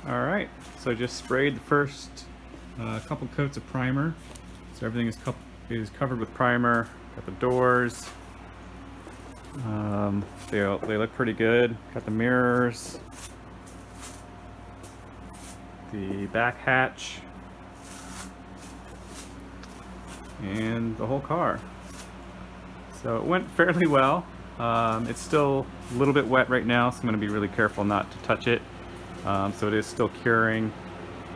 Alright, so I just sprayed the first couple coats of primer. So everything is covered with primer. Got the doors. They look pretty good. Got the mirrors. The back hatch. And the whole car. So it went fairly well. It's still a little bit wet right now, so I'm going to be really careful not to touch it. So it is still curing.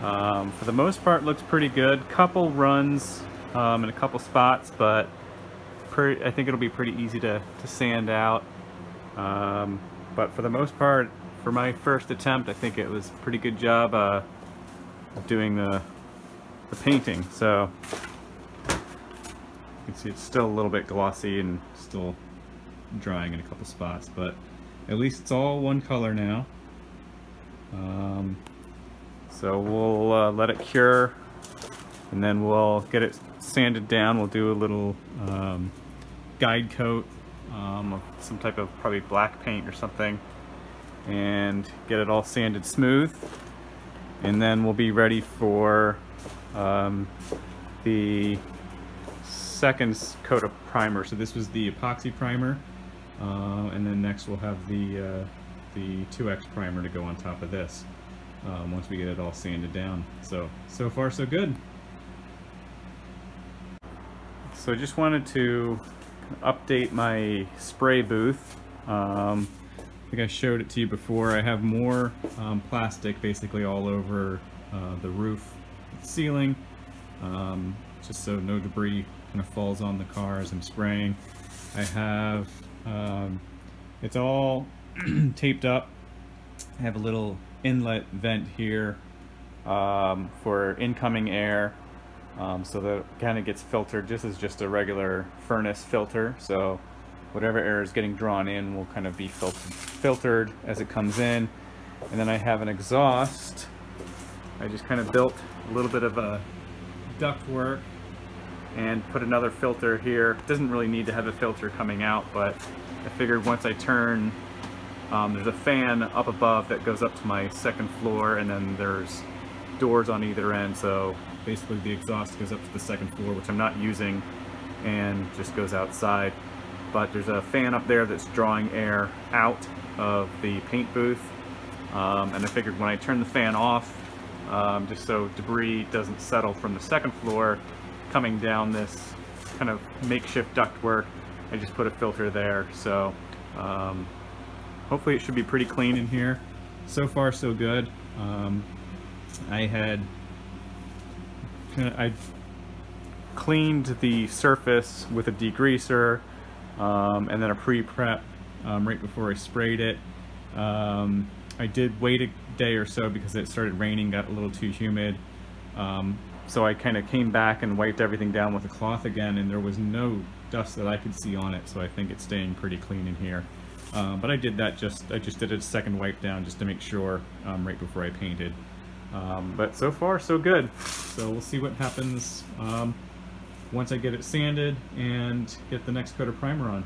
For the most part, looks pretty good. Couple runs in a couple spots, but I think it'll be pretty easy to sand out. But for the most part, for my first attempt, I think it was a pretty good job of doing the painting. So you can see it's still a little bit glossy and still drying in a couple spots, but at least it's all one color now. So we'll let it cure, and then we'll get it sanded down. We'll do a little guide coat of some type of probably black paint or something, and get it all sanded smooth, and then we'll be ready for the second coat of primer. So this was the epoxy primer, and then next we'll have the 2X primer to go on top of this once we get it all sanded down. So far so good. So I just wanted to update my spray booth. I think I showed it to you before. I have more plastic basically all over the roof, ceiling, just so no debris kind of falls on the car as I'm spraying. I have it's all taped up. I have a little inlet vent here for incoming air, so that it kind of gets filtered. This is just a regular furnace filter, so whatever air is getting drawn in will kind of be filtered as it comes in. And then I have an exhaust. I just kind of built a little bit of a ductwork and put another filter here. It doesn't really need to have a filter coming out, but I figured once I turn, there's a fan up above that goes up to my second floor, and then there's doors on either end, so basically the exhaust goes up to the second floor, which I'm not using, and just goes outside. But there's a fan up there that's drawing air out of the paint booth, and I figured when I turn the fan off, just so debris doesn't settle from the second floor coming down this kind of makeshift ductwork, I just put a filter there. So hopefully it should be pretty clean in here. So far so good. I cleaned the surface with a degreaser and then a pre-prep right before I sprayed it. I did wait a day or so because it started raining, got a little too humid. So I kind of came back and wiped everything down with a cloth again, and there was no dust that I could see on it, so I think it's staying pretty clean in here. But I did that I just did a second wipe down just to make sure right before I painted. But so far so good. So we'll see what happens once I get it sanded and get the next coat of primer on.